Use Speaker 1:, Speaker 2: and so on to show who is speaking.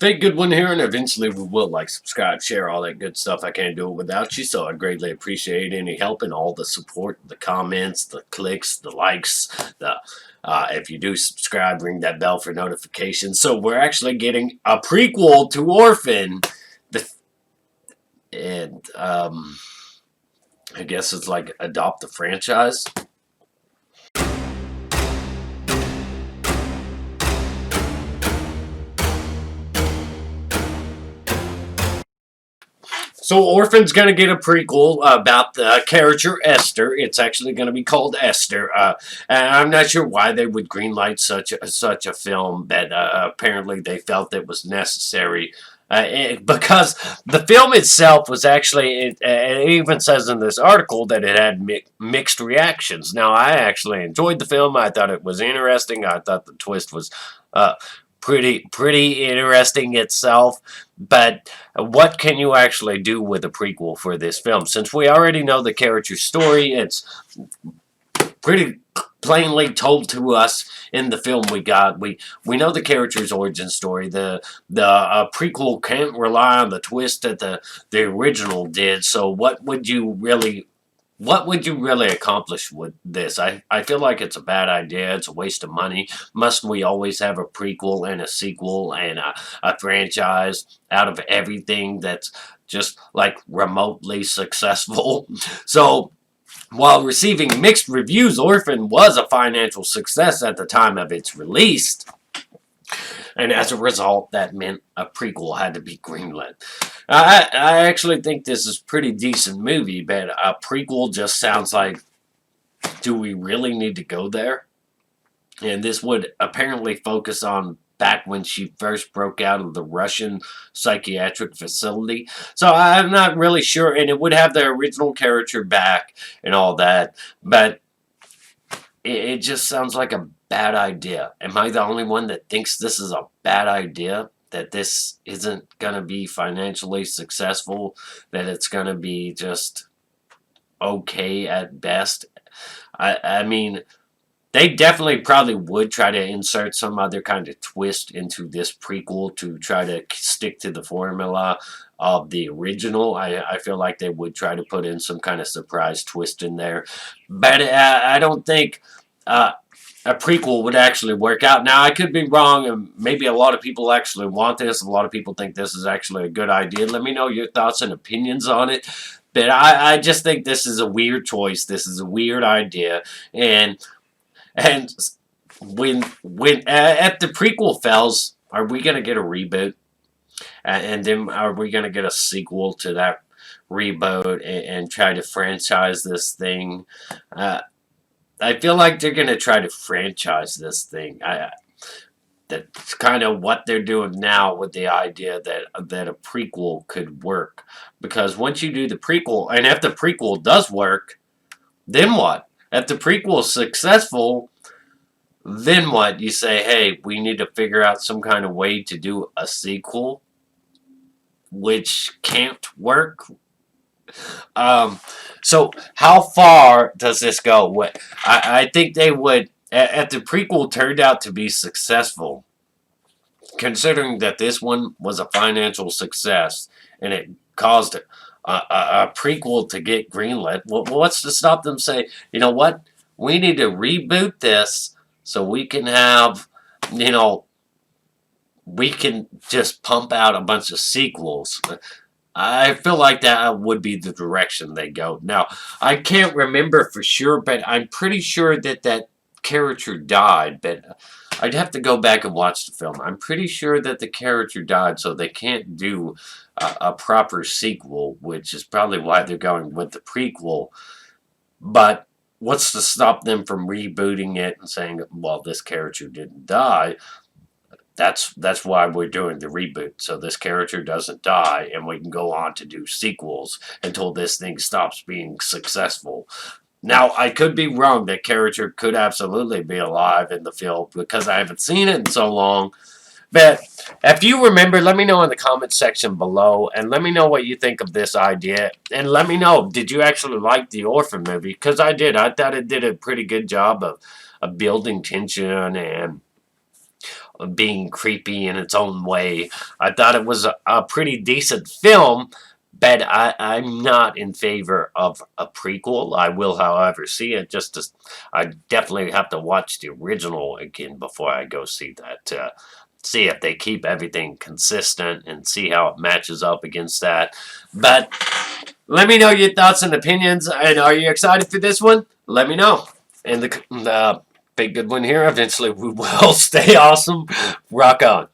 Speaker 1: Big good one here, and eventually we will like, subscribe, share, all that good stuff. I can't do it without you, so I greatly appreciate any help and all the support, the comments, the clicks, the likes, the if you do subscribe, ring that bell for notifications. So we're actually getting a prequel to Orphan, and I guess it's like Adopt the franchise. So Orphan's going to get a prequel about the character Esther. It's actually going to be called Esther. And I'm not sure why they would greenlight such a film, but apparently they felt it was necessary. Because the film itself was actually, it even says in this article that it had mixed reactions. Now, I actually enjoyed the film. I thought it was interesting. I thought the twist was pretty interesting itself, but what can you actually do with a prequel for this film? Since we already know the character's story, it's pretty plainly told to us in the film we got. We know the character's origin story. The prequel can't rely on the twist that the original did. So what would you really accomplish with this? I feel like it's a bad idea. It's a waste of money. Must we always have a prequel and a sequel and a franchise out of everything that's just like remotely successful? So while receiving mixed reviews, Orphan was a financial success at the time of its release. And as a result, that meant a prequel had to be greenlit. I actually think this is a pretty decent movie, but a prequel just sounds like, do we really need to go there? And this would apparently focus on back when she first broke out of the Russian psychiatric facility. So I'm not really sure, and it would have the original character back and all that, but it just sounds like a bad idea. Am I the only one that thinks this is a bad idea? That this isn't going to be financially successful? That it's going to be just okay at best? I mean, they definitely probably would try to insert some other kind of twist into this prequel to try to stick to the formula of the original. I feel like they would try to put in some kind of surprise twist in there. But I don't think a prequel would actually work out. Now, I could be wrong, and maybe a lot of people actually want this. A lot of people think this is actually a good idea. Let me know your thoughts and opinions on it. But I just think this is a weird choice. This is a weird idea. And when if the prequel fails, are we going to get a reboot? And then are we going to get a sequel to that reboot and try to franchise this thing? I feel like they're going to try to franchise this thing. That's kind of what they're doing now with the idea that a prequel could work. Because once you do the prequel, and if the prequel does work, then what? If the prequel is successful, then what? You say, hey, we need to figure out some kind of way to do a sequel, which can't work. So how far does this go? I think they would, if the prequel turned out to be successful, considering that this one was a financial success and it caused a prequel to get greenlit, what's to stop them saying, you know what, we need to reboot this so we can have, we can just pump out a bunch of sequels. I feel like that would be the direction they go. Now, I can't remember for sure, but I'm pretty sure that that character died, but I'd have to go back and watch the film. I'm pretty sure that the character died, so they can't do a proper sequel, which is probably why they're going with the prequel. But what's to stop them from rebooting it and saying, well, this character didn't die? That's why we're doing the reboot, so this character doesn't die, and we can go on to do sequels until this thing stops being successful. Now, I could be wrong. That character could absolutely be alive in the film because I haven't seen it in so long. But if you remember, let me know in the comments section below, and let me know what you think of this idea. And let me know, did you actually like the Orphan movie? Because I did. I thought it did a pretty good job of building tension and being creepy in its own way. I thought it was a pretty decent film, but I'm not in favor of a prequel. I will, however, see it. I definitely have to watch the original again before I go see that. See if they keep everything consistent and see how it matches up against that. But let me know your thoughts and opinions. And are you excited for this one? Let me know. And the big good one here. Eventually, we will stay awesome. Rock on.